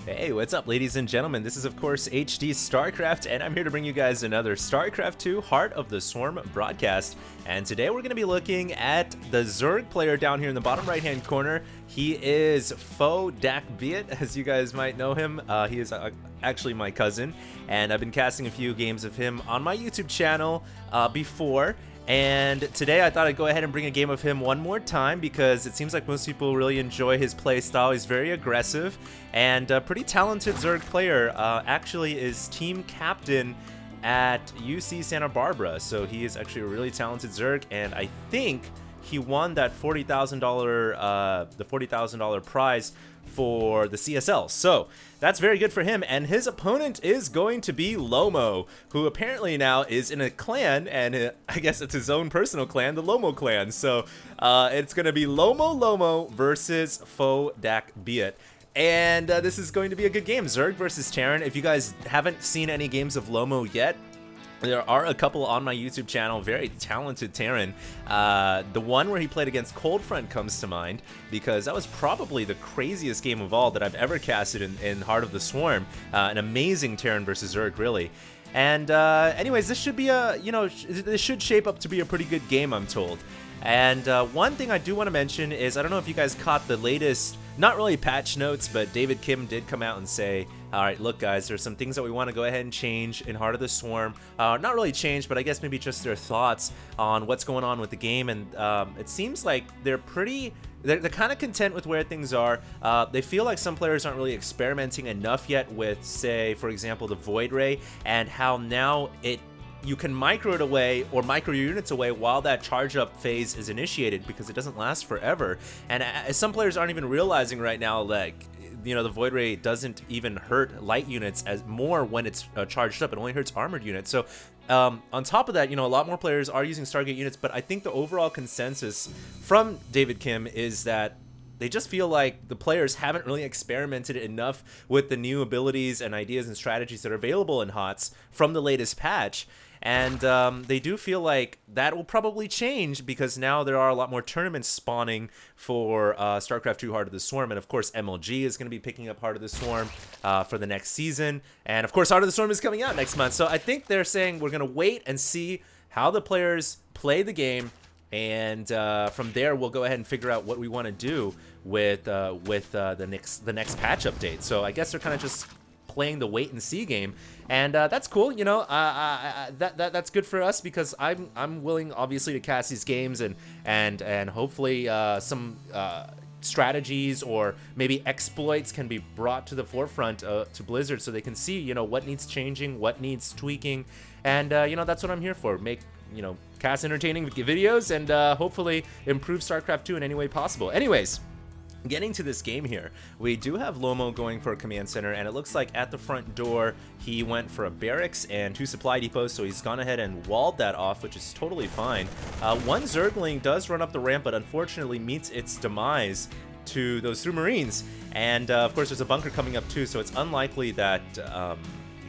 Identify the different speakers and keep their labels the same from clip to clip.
Speaker 1: Hey, what's up, ladies and gentlemen? This is, of course, HD StarCraft, and I'm here to bring you guys another StarCraft 2 Heart of the Swarm broadcast. And today we're going to be looking at the Zerg player down here in the bottom right-hand corner. He is HDreplays, as you guys might know him. He is actually my cousin, and I've been casting a few games of him on my YouTube channel before. And today I thought I'd go ahead and bring a game of him one more time because it seems like most people really enjoy his play style. He's very aggressive and a pretty talented Zerg player. Actually is team captain at UC Santa Barbara, so he is actually a really talented Zerg, and I think he won that $40,000 prize for the CSL. So that's very good for him, and his opponent is going to be Lomo, who apparently now is in a clan, and I guess it's his own personal clan, the Lomo clan. So it's going to be Lomo versus HDreplays. And this is going to be a good game. Zerg versus Terran. If you guys haven't seen any games of Lomo yet, there are a couple on my YouTube channel, very talented Terran. The one where he played against Coldfront comes to mind because that was probably the craziest game of all that I've ever casted in Heart of the Swarm. An amazing Terran versus Zerg, really. And anyways, this should be this should shape up to be a pretty good game, I'm told. And one thing I do want to mention is, I don't know if you guys caught the latest, not really patch notes, but David Kim did come out and say, all right, look guys, there's some things that we want to go ahead and change in Heart of the Swarm. Not really change, but I guess maybe just their thoughts on what's going on with the game. And it seems like they're kind of content with where things are. They feel like some players aren't really experimenting enough yet with, say, for example, the Void Ray, and how now you can micro it away or micro your units away while that charge up phase is initiated, because it doesn't last forever. And some players aren't even realizing right now, like, the Void Ray doesn't even hurt light units as more when it's charged up. It only hurts armored units. So on top of that, a lot more players are using Stargate units, but I think the overall consensus from David Kim is that they just feel like the players haven't really experimented enough with the new abilities and ideas and strategies that are available in HOTS from the latest patch. And they do feel like that will probably change because now there are a lot more tournaments spawning for StarCraft 2 Heart of the Swarm. And of course, MLG is going to be picking up Heart of the Swarm for the next season. And of course, Heart of the Swarm is coming out next month. So I think they're saying we're going to wait and see how the players play the game. And from there, we'll go ahead and figure out what we want to do with the next patch update. So I guess they're kind of just playing the wait and see game, and that's cool. That's good for us because I'm willing, obviously, to cast these games and hopefully some strategies or maybe exploits can be brought to the forefront to Blizzard, so they can see what needs changing, what needs tweaking, and that's what I'm here for. Make cast entertaining videos and hopefully improve StarCraft 2 in any way possible. Anyways, getting to this game here, we do have Lomo going for a command center, and it looks like at the front door he went for a barracks and 2 supply depots, so he's gone ahead and walled that off, which is totally fine. One Zergling does run up the ramp, but unfortunately meets its demise to those 2 Marines, and of course there's a bunker coming up too, so it's unlikely that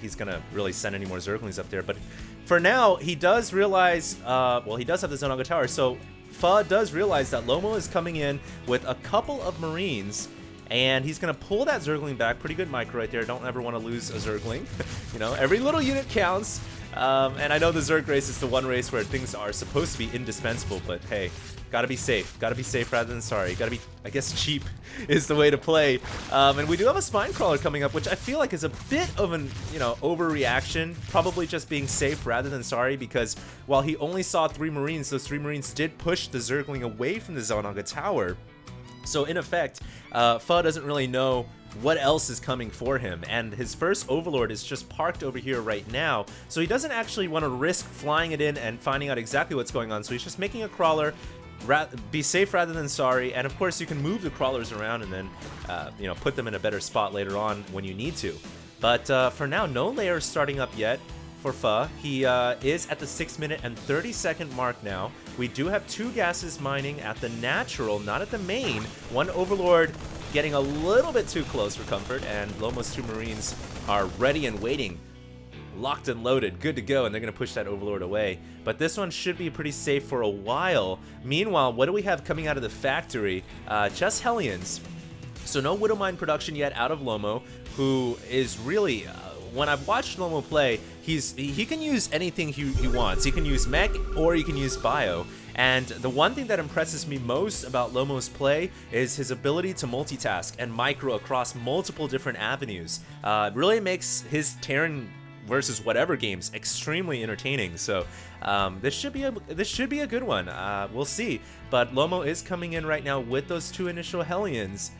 Speaker 1: he's gonna really send any more Zerglings up there. But for now, he does realize, well, he does have the Zonaga Tower, so Fa does realize that Lomo is coming in with a couple of Marines, and he's going to pull that Zergling back. Pretty good micro right there. Don't ever want to lose a Zergling. Every little unit counts. And I know the Zerg race is the one race where things are supposed to be indispensable, but hey, gotta be safe. Gotta be safe rather than sorry. Gotta be, I guess, cheap is the way to play. And we do have a Spine Crawler coming up, which I feel like is a bit of an, overreaction. Probably just being safe rather than sorry, because while he only saw 3 Marines, those 3 Marines did push the Zergling away from the Zonaga Tower. So in effect, Fa doesn't really know what else is coming for him, and his first Overlord is just parked over here right now, so he doesn't actually want to risk flying it in and finding out exactly what's going on. So he's just making a crawler, be safe rather than sorry, and of course you can move the crawlers around and then put them in a better spot later on when you need to. But for now, no layers starting up yet for Fa. He is at the 6-minute and 30-second mark now. We do have 2 gases mining at the natural, not at the main. One Overlord getting a little bit too close for comfort, and Lomo's 2 Marines are ready and waiting, locked and loaded, good to go, and they're going to push that Overlord away. But this one should be pretty safe for a while. Meanwhile, what do we have coming out of the factory? Just Hellions. So no Widow Mine production yet out of Lomo, who is really, when I've watched Lomo play, he can use anything he wants. He can use mech or he can use bio. And the one thing that impresses me most about Lomo's play is his ability to multitask and micro across multiple different avenues. It really makes his Terran versus whatever games extremely entertaining. So this should be a good one. We'll see. But Lomo is coming in right now with those 2 initial Hellions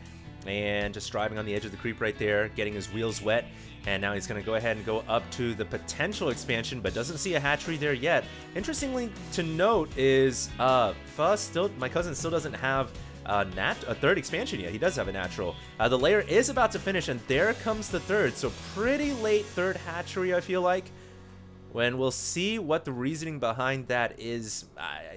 Speaker 1: and just driving on the edge of the creep right there, getting his wheels wet. And now he's going to go ahead and go up to the potential expansion, but doesn't see a hatchery there yet. Interestingly to note is my cousin still doesn't have a 3rd expansion yet. He does have a natural. The layer is about to finish, and there comes the 3rd. So pretty late 3rd hatchery, I feel like. When we'll see what the reasoning behind that is.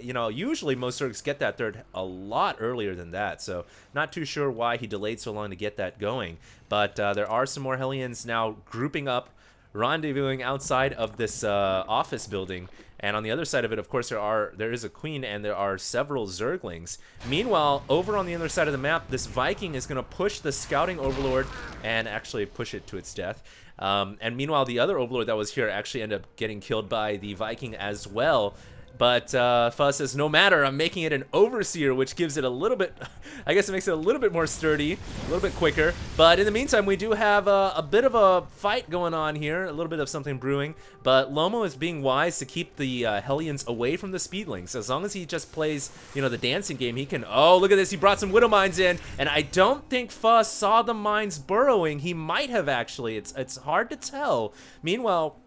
Speaker 1: You know, usually most Zergs get that 3rd a lot earlier than that, so not too sure why he delayed so long to get that going. But there are some more Hellions now grouping up, rendezvousing outside of this office building. And on the other side of it, of course, there is a queen and there are several Zerglings. Meanwhile, over on the other side of the map, this Viking is going to push the scouting overlord and actually push it to its death. And meanwhile, the other overlord that was here actually ended up getting killed by the Viking as well. But Fuzz says, no matter, I'm making it an overseer, which gives it a little bit, I guess it makes it a little bit more sturdy, a little bit quicker. But in the meantime, we do have a bit of a fight going on here, a little bit of something brewing. But Lomo is being wise to keep the Hellions away from the Speedlings. As long as he just plays, you know, the dancing game, he can, oh, look at this, he brought some Widow Mines in. And I don't think Fuzz saw the mines burrowing. He might have actually, it's hard to tell. Meanwhile,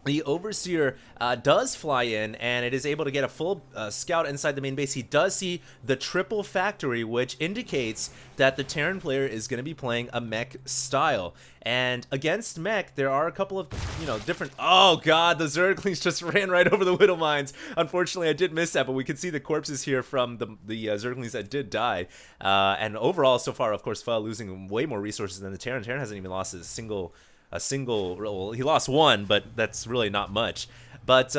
Speaker 1: the Overseer does fly in, and it is able to get a full scout inside the main base. He does see the triple factory, which indicates that the Terran player is going to be playing a mech style. And against mech, there are a couple of, you know, different... Oh, God, the Zerglings just ran right over the Widow Mines. Unfortunately, I did miss that, but we can see the corpses here from the Zerglings that did die. And overall, so far, of course, Fa losing way more resources than the Terran. Terran hasn't even lost a single, well, he lost one, but that's really not much. But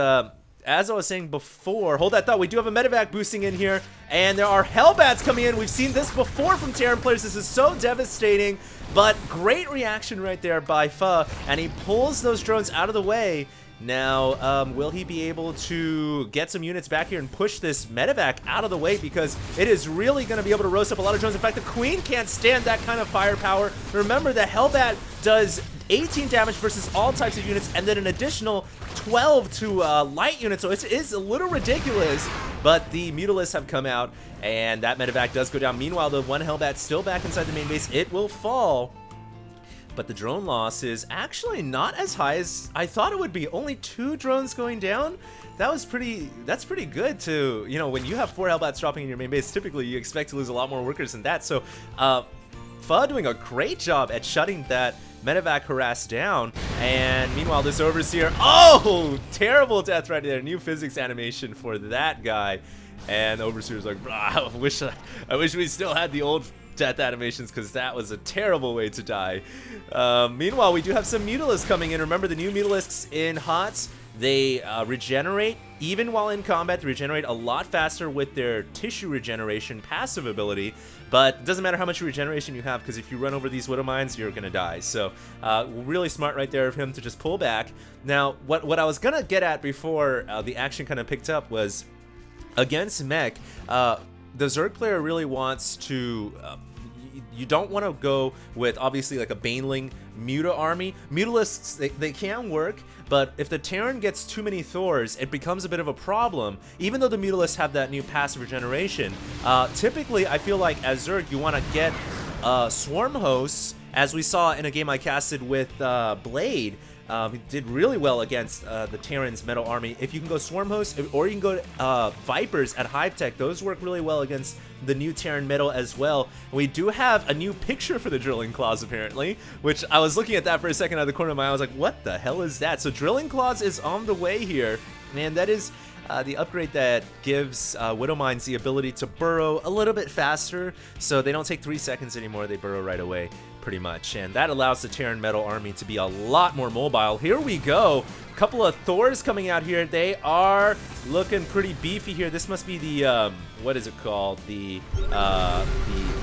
Speaker 1: as I was saying before, hold that thought, we do have a medevac boosting in here, and there are Hellbats coming in. We've seen this before from Terran players. This is so devastating, but great reaction right there by Fa, and he pulls those drones out of the way. Now, will he be able to get some units back here and push this medevac out of the way, because it is really going to be able to roast up a lot of drones. In fact, the Queen can't stand that kind of firepower. Remember, the Hellbat does 18 damage versus all types of units, and then an additional 12 to light units, so it is a little ridiculous. But the Mutalisks have come out, and that medevac does go down. Meanwhile, the one Hellbat still back inside the main base. It will fall. But the drone loss is actually not as high as I thought it would be. Only 2 drones going down. That's pretty good to, you know, when you have 4 Hellbats dropping in your main base, typically you expect to lose a lot more workers than that. So Fa doing a great job at shutting that medevac harass down. And meanwhile, this Overseer, oh, terrible death right there. New physics animation for that guy. And the Overseer's like, I wish we still had the old death animations, because that was a terrible way to die. Meanwhile, we do have some Mutalisks coming in. Remember, the new Mutalisks in HOTS, they regenerate even while in combat. They regenerate a lot faster with their tissue regeneration passive ability, but it doesn't matter how much regeneration you have, because if you run over these Widow Mines, you're gonna die. So really smart right there of him to just pull back. Now, what I was gonna get at before the action kind of picked up was, against mech, the Zerg player really wants to... you don't want to go with, obviously, like a Baneling Muta army. Mutalisks, they can work, but if the Terran gets too many Thors, it becomes a bit of a problem. Even though the Mutalisks have that new passive regeneration, typically, I feel like as Zerg, you want to get Swarm Hosts, as we saw in a game I casted with Blade. He did really well against the Terran's Metal Army. If you can go Swarm Host, or you can go Vipers at Hive Tech, those work really well against the new Terran Metal as well. We do have a new picture for the Drilling Claws, apparently, which I was looking at that for a second out of the corner of my eye. I was like, what the hell is that? So Drilling Claws is on the way here, and that is the upgrade that gives Widow Mines the ability to burrow a little bit faster, so they don't take 3 seconds anymore, they burrow right away, pretty much. And that allows the Terran Metal Army to be a lot more mobile. Here we go. A couple of Thors coming out here. They are looking pretty beefy here. This must be the, what is it called? The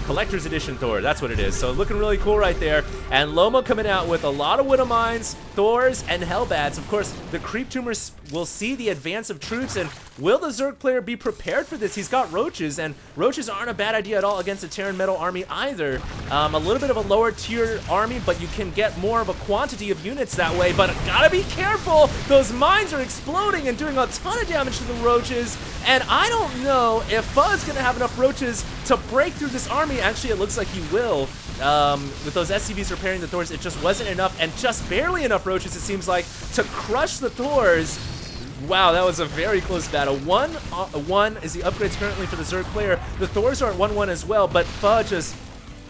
Speaker 1: Collector's Edition Thor, that's what it is. So looking really cool right there. And Lomo coming out with a lot of Widow Mines, Thors, and Hellbats. Of course, the Creep Tumors will see the advance of troops, and will the Zerg player be prepared for this? He's got Roaches, and Roaches aren't a bad idea at all against a Terran Metal army either. A little bit of a lower tier army, but you can get more of a quantity of units that way. But gotta be careful! Those mines are exploding and doing a ton of damage to the Roaches, and I don't know if Fuzz gonna have enough Roaches to break through this army. Actually, it looks like he will. With those SCVs repairing the Thors, it just wasn't enough, and just barely enough Roaches, it seems like, to crush the Thors. Wow, that was a very close battle. 1-1 is the upgrades currently for the Zerg player. The Thors are at 1-1 as well, but Fuzz just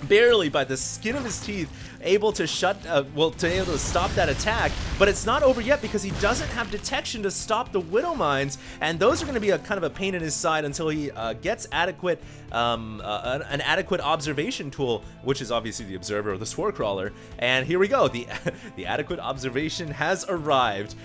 Speaker 1: barely, by the skin of his teeth, able to able to stop that attack. But it's not over yet because he doesn't have detection to stop the Widow Mines, and those are going to be a kind of a pain in his side until he gets adequate an adequate observation tool, which is obviously the Observer or the Spore Crawler. And here we go, the adequate observation has arrived.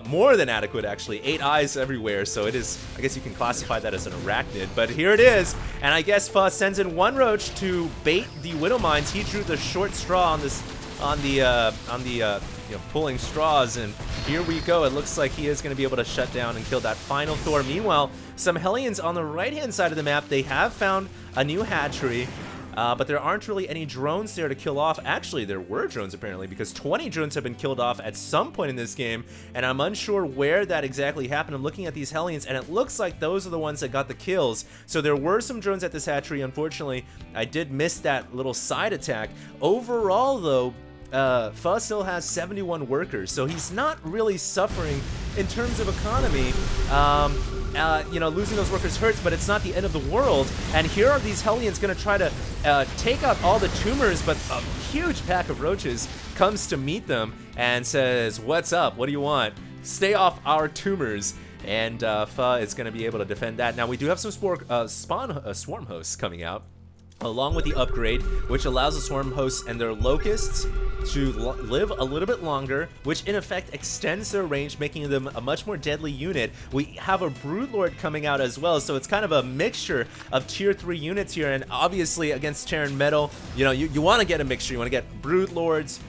Speaker 1: More than adequate, actually. 8 eyes everywhere, so it is, I guess you can classify that as an arachnid, but here it is. And I guess Fuss sends in 1 Roach to bait the Widow Mines. He drew the short straw on the pulling straws, and here we go. It looks like he is going to be able to shut down and kill that final Thor. Meanwhile, some Hellions on the right-hand side of the map, they have found a new hatchery, but there aren't really any drones there to kill off. Actually, there were drones apparently, because 20 drones have been killed off at some point in this game, and I'm unsure where that exactly happened. I'm looking at these Hellions, and it looks like those are the ones that got the kills. So there were some drones at this hatchery. Unfortunately, I did miss that little side attack. Overall, though, Fuzz still has 71 workers, so he's not really suffering in terms of economy. Losing those workers hurts, but it's not the end of the world. And here are these Hellions going to try to take out all the tumors, but a huge pack of Roaches comes to meet them and says, "What's up? What do you want? Stay off our tumors." And Fa is going to be able to defend that. Now, we do have some swarm hosts coming out, along with the upgrade, which allows the swarm hosts and their locusts to live a little bit longer, which in effect extends their range, making them a much more deadly unit. We have a Broodlord coming out as well, so it's kind of a mixture of tier 3 units here, and obviously against Terran Metal, you want to get a mixture. You want to get Broodlords,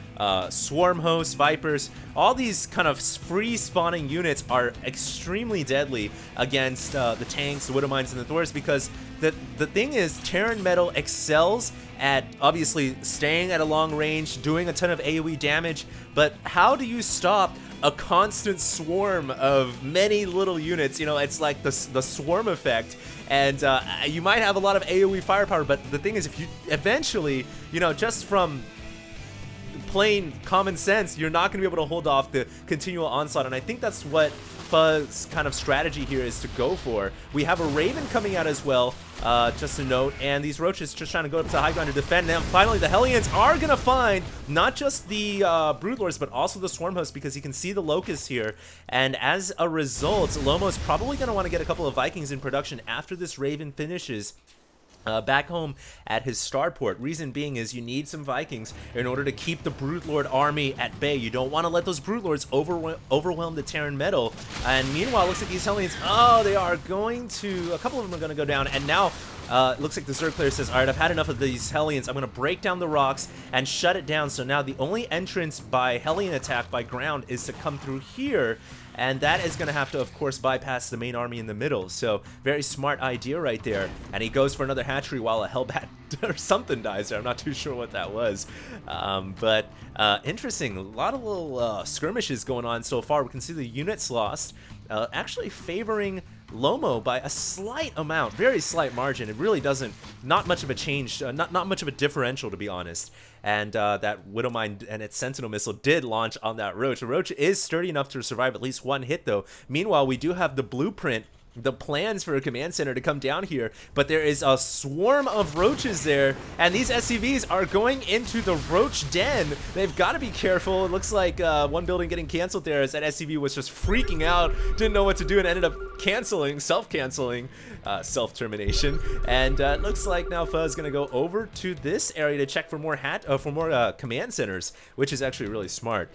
Speaker 1: swarm hosts, vipers. All these kind of free spawning units are extremely deadly against the tanks, the Widow Mines, and the Thors, because the thing is, Terran Metal excels at obviously staying at a long range, doing a ton of AoE damage, but how do you stop a constant swarm of many little units? It's like the swarm effect, and you might have a lot of AoE firepower, but the thing is, if you eventually, just from plain common sense, you're not going to be able to hold off the continual onslaught, and I think that's what Fuzz's kind of strategy here is to go for. We have a Raven coming out as well, just a note, and these Roaches just trying to go up to high ground to defend. Now, finally, the Hellions are going to find not just the Broodlords, but also the Swarm Hosts, because he can see the Locusts here, and as a result, Lomo's probably going to want to get a couple of Vikings in production after this Raven finishes. Back home at his starport. Reason being is you need some Vikings in order to keep the Broodlord army at bay. You don't want to let those Broodlords overwhelm the Terran Metal. And meanwhile, it looks like these Hellions, they are going to, a couple of them are going to go down, and now it looks like the Zerg player says, alright, I've had enough of these Hellions. I'm going to break down the rocks and shut it down. So now the only entrance by Hellion attack by ground is to come through here, and that is going to have to, of course, bypass the main army in the middle. So very smart idea right there. And he goes for another hatchery while a Hellbat or something dies there. I'm not too sure what that was. But interesting. A lot of little skirmishes going on so far. We can see the units lost actually favoring Lomo by a slight amount, very slight margin. It really doesn't, not much of a change, not much of a differential, to be honest. And that Widow Mine and its Sentinel Missile did launch on that Roach. The Roach is sturdy enough to survive at least 1 hit, though. Meanwhile, we do have the blueprint, the plans for a command center to come down here, but there is a swarm of Roaches there, and these SCVs are going into the Roach den. They've got to be careful. It looks like one building getting canceled there, as that SCV was just freaking out, didn't know what to do, and ended up canceling, self-canceling, self-termination. And it looks like now Fuzz is going to go over to this area to check for more command centers, which is actually really smart.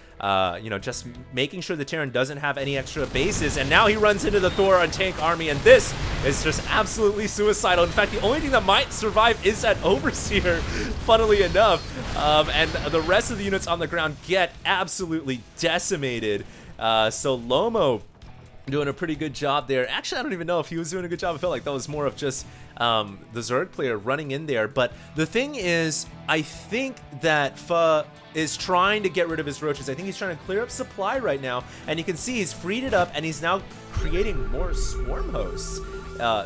Speaker 1: Just making sure the Terran doesn't have any extra bases, and now he runs into the Thor on tank armor. army, and this is just absolutely suicidal. In fact, the only thing that might survive is that Overseer, funnily enough, and the rest of the units on the ground get absolutely decimated. So Lomo doing a pretty good job there. Actually, I don't even know if he was doing a good job. I felt like that was more of just the Zerg player running in there. But the thing is, I think that Fa is trying to get rid of his roaches. I think he's trying to clear up supply right now, and you can see he's freed it up, and he's now creating more swarm hosts.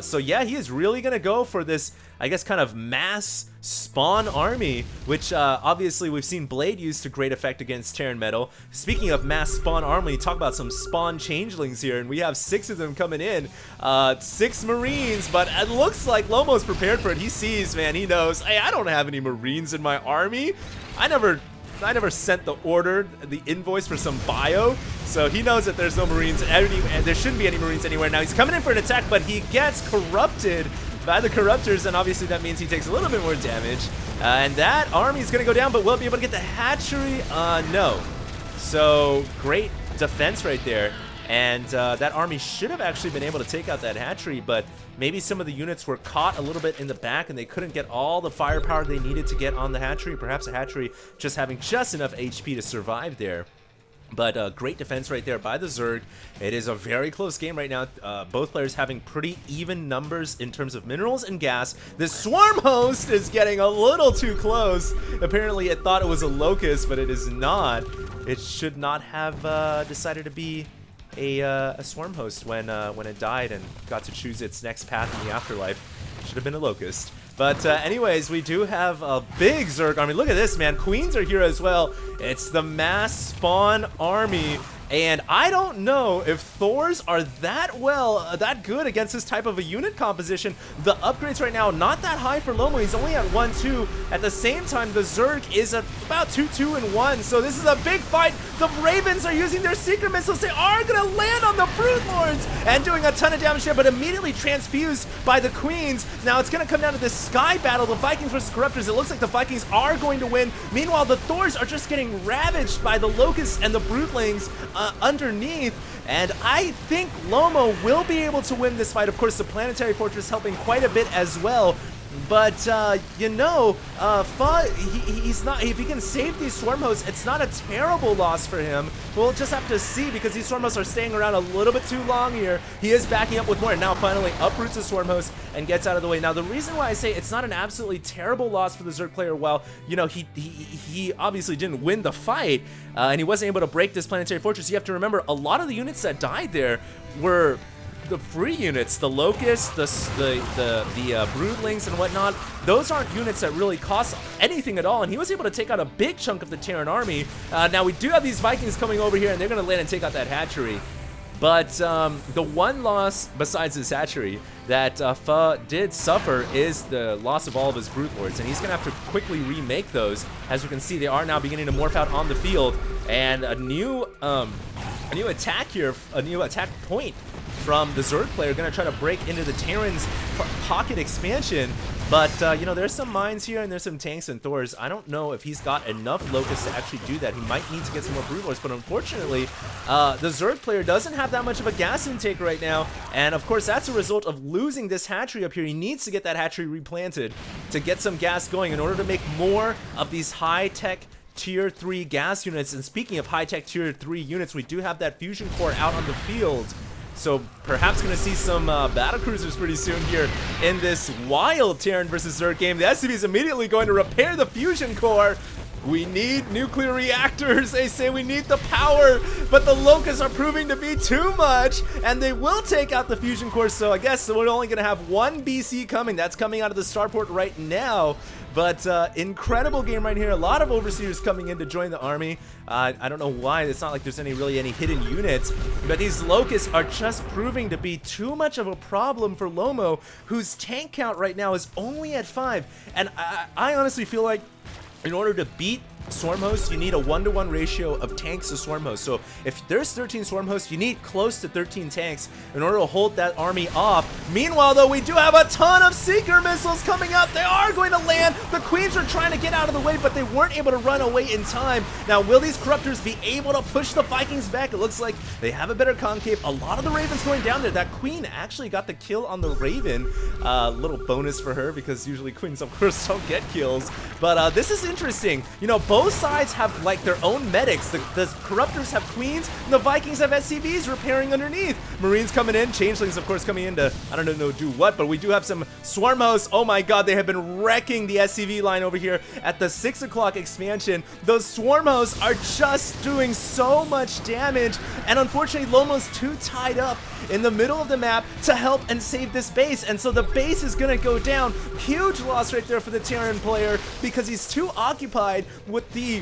Speaker 1: So yeah, he is really gonna go for this, I guess, kind of mass spawn army, which obviously we've seen Blade use to great effect against Terran Metal. Speaking of mass spawn army, talk about some spawn changelings here, and we have 6 of them coming in. 6 Marines, but it looks like Lomo's prepared for it. He sees, man, he knows, hey, I don't have any Marines in my army. I never sent the order, the invoice for some bio, so he knows that there's no Marines, and there shouldn't be any Marines anywhere. Now he's coming in for an attack, but he gets corrupted by the Corruptors, and obviously that means he takes a little bit more damage. And that army is going to go down, but will it be able to get the hatchery? No. So great defense right there. And that army should have actually been able to take out that hatchery, but maybe some of the units were caught a little bit in the back and they couldn't get all the firepower they needed to get on the hatchery. Perhaps the hatchery just having just enough HP to survive there. But great defense right there by the Zerg. It is a very close game right now. Both players having pretty even numbers in terms of minerals and gas. The Swarm Host is getting a little too close. Apparently it thought it was a Locust, but it is not. It should not have decided to be a Swarm Host when it died and got to choose its next path in the afterlife. Should have been a Locust. But anyways, we do have a big Zerg army. Look at this, man. Queens are here as well. It's the mass spawn army. And I don't know if Thors are that good against this type of a unit composition. The upgrades right now, not that high for Lomo. He's only at 1-2. At the same time, the Zerg is at about 2-2 and 1. So this is a big fight. The Ravens are using their secret missiles. They are going to land on the Brood Lords and doing a ton of damage there, but immediately transfused by the Queens. Now it's going to come down to this sky battle, the Vikings versus Corruptors. It looks like the Vikings are going to win. Meanwhile, the Thors are just getting ravaged by the Locusts and the Broodlings underneath, and I think Lomo will be able to win this fight. Of course, the Planetary Fortress helping quite a bit as well. But, you know, he's not, if he can save these Swarm Hosts, it's not a terrible loss for him. We'll just have to see, because these Swarm Hosts are staying around a little bit too long here. He is backing up with more, and now finally uproots the Swarm Host and gets out of the way. Now, the reason why I say it's not an absolutely terrible loss for the Zerg player, well, you know, he obviously didn't win the fight, and he wasn't able to break this Planetary Fortress. You have to remember, a lot of the units that died there were the free units, the Locusts, the Broodlings and whatnot. Those aren't units that really cost anything at all, and he was able to take out a big chunk of the Terran army. Now we do have these Vikings coming over here, and they're going to land and take out that hatchery. But the one loss besides his hatchery that Fa did suffer is the loss of all of his Brood Lords, and he's going to have to quickly remake those. As you can see, they are now beginning to morph out on the field, and a new attack here, a new attack point from the Zerg player, going to try to break into the Terran's pocket expansion. But, you know, there's some mines here and there's some tanks and Thors. I don't know if he's got enough Locusts to actually do that. He might need to get some more Brood Lords, but unfortunately, the Zerg player doesn't have that much of a gas intake right now. And, of course, that's a result of losing this hatchery up here. He needs to get that hatchery replanted to get some gas going in order to make more of these high-tech Tier 3 gas units. And speaking of high-tech Tier 3 units, we do have that fusion core out on the field. So perhaps going to see some battle cruisers pretty soon here in this wild Terran versus Zerg game. The SCV is immediately going to repair the fusion core. We need nuclear reactors. They say we need the power, but the Locusts are proving to be too much, and they will take out the fusion core. So I guess we're only going to have one BC coming. That's coming out of the starport right now. But incredible game right here. A lot of Overseers coming in to join the army. I don't know why. It's not like there's really any hidden units. But these Locusts are just proving to be too much of a problem for Lomo, whose tank count right now is only at 5. And I honestly feel like in order to beat Swarm hosts, you need a 1-to-1 ratio of tanks to swarm hosts. So if there's 13 swarm hosts, you need close to 13 tanks in order to hold that army off. Meanwhile, though, we do have a ton of Seeker missiles coming up. They are going to land. The Queens are trying to get out of the way, but they weren't able to run away in time. Now, will these Corruptors be able to push the Vikings back? It looks like they have a better concave. A lot of the Ravens going down there. That Queen actually got the kill on the Raven. Little bonus for her because usually Queens, of course, don't get kills. But this is interesting. You know, both sides have like their own medics. The Corruptors have Queens, and the Vikings have SCVs repairing underneath. Marines coming in, Changelings of course coming in to, I don't know do what, but we do have some Swarm hosts. Oh my god, they have been wrecking the SCV line over here at the 6 o'clock expansion. Those Swarm hosts are just doing so much damage, and unfortunately Lomo's too tied up in the middle of the map to help and save this base, and so the base is gonna go down. Huge loss right there for the Terran player because he's too occupied with the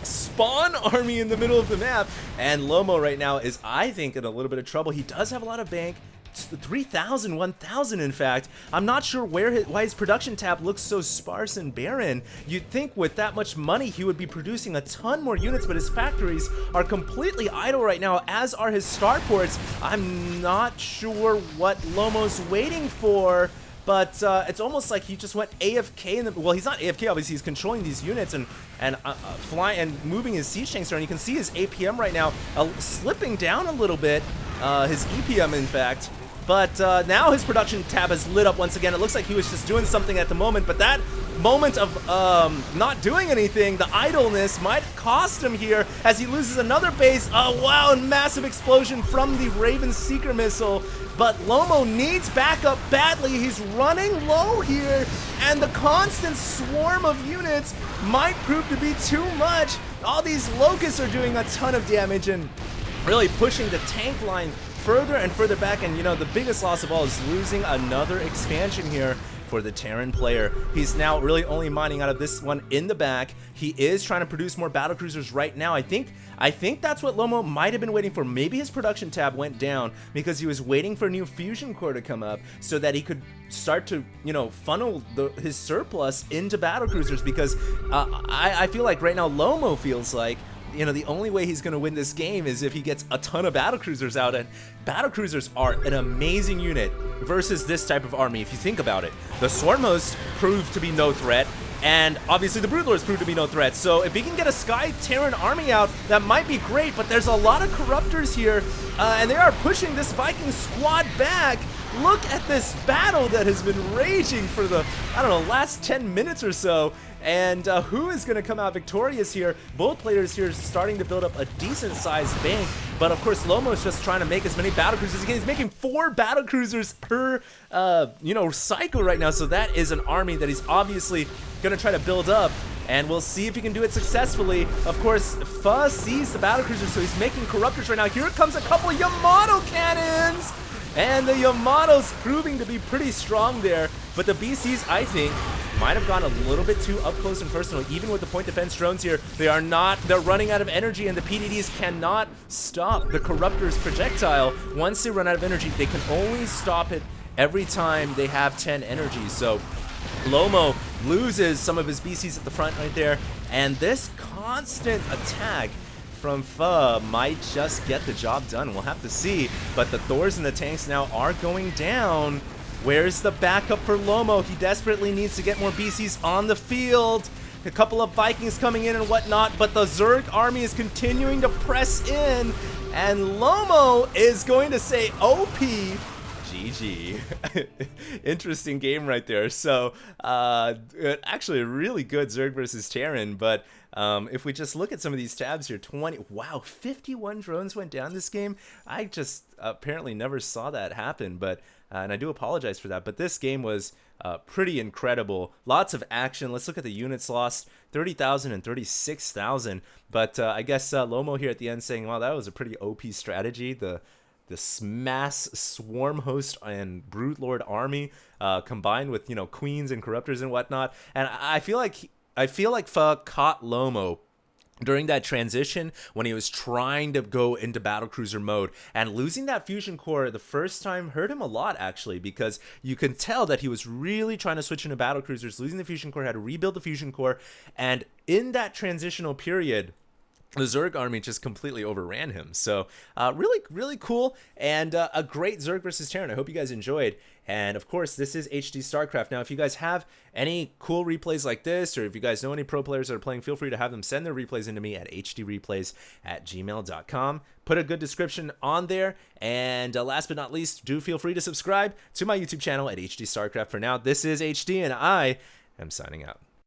Speaker 1: spawn army in the middle of the map, and Lomo right now is, I think, in a little bit of trouble. He does have a lot of bank, 3,000, 1,000 in fact. I'm not sure why his production tab looks so sparse and barren. You'd think with that much money he would be producing a ton more units, but his factories are completely idle right now, as are his starports. I'm not sure what Lomo's waiting for, but it's almost like he just went AFK in the, well, he's not AFK, obviously he's controlling these units and flying and moving his siege tanks around. You can see his APM right now slipping down a little bit, his EPM in fact. But now his production tab is lit up once again. It looks like he was just doing something at the moment, but that moment of not doing anything, the idleness, might cost him here as he loses another base. Oh wow, and massive explosion from the Raven Seeker missile. But Lomo needs backup badly. He's running low here, and the constant swarm of units might prove to be too much. All these locusts are doing a ton of damage and really pushing the tank line further and further back, and you know, the biggest loss of all is losing another expansion here for the Terran player. He's now really only mining out of this one in the back. He is trying to produce more battlecruisers right now. I think that's what Lomo might have been waiting for. Maybe his production tab went down because he was waiting for a new fusion core to come up so that he could start to, you know, funnel his surplus into battlecruisers, because I feel like right now Lomo feels like, you know, the only way he's going to win this game is if he gets a ton of battlecruisers out, and battlecruisers are an amazing unit versus this type of army. If you think about it, the Swarm hosts proved to be no threat, and obviously the Broodlords proved to be no threat. So if he can get a Sky Terran army out, that might be great, but there's a lot of Corruptors here, and they are pushing this Viking squad back. Look at this battle that has been raging for the, I don't know, last 10 minutes or so. And who is going to come out victorious here? Both players here starting to build up a decent-sized bank, but of course Lomo is just trying to make as many battlecruisers again. He's making 4 battlecruisers per, you know, cycle right now. So that is an army that he's obviously going to try to build up, and we'll see if he can do it successfully. Of course, Fa sees the battlecruisers, so he's making Corruptors right now. Here comes a couple of Yamato cannons! And the Yamato's proving to be pretty strong there, but the BCs, I think, might have gone a little bit too up close and personal. Even with the point defense drones here, they're running out of energy, and the PDDs cannot stop the Corruptor's projectile. Once they run out of energy, they can only stop it every time they have 10 energy. So Lomo loses some of his BCs at the front right there, and this constant attack from Fa might just get the job done. We'll have to see, but the Thors and the tanks now are going down. Where's the backup for Lomo? He desperately needs to get more BCs on the field. A couple of Vikings coming in and whatnot, but the Zerg army is continuing to press in, and Lomo is going to say OP. GG. Interesting game right there. So, actually a really good Zerg versus Terran, but if we just look at some of these tabs here, 51 drones went down this game. I just apparently never saw that happen, but and I do apologize for that, but this game was pretty incredible. Lots of action. Let's look at the units lost, 30,000 and 36,000, but I guess Lomo here at the end saying, well, that was a pretty OP strategy. This mass swarm host and Broodlord army combined with, you know, queens and corruptors and whatnot, and I feel like Fa caught Lomo during that transition when he was trying to go into battlecruiser mode, and losing that fusion core the first time hurt him a lot, actually, because you can tell that he was really trying to switch into battlecruisers. Losing the fusion core, had to rebuild the fusion core, and in that transitional period, the Zerg army just completely overran him. So really cool, and a great Zerg versus Terran. I hope you guys enjoyed. And of course, this is HD StarCraft. Now, if you guys have any cool replays like this, or if you guys know any pro players that are playing, feel free to have them send their replays into me at hdreplays@gmail.com. Put a good description on there. And last but not least, do feel free to subscribe to my YouTube channel at HD StarCraft. For now, this is HD, and I am signing out.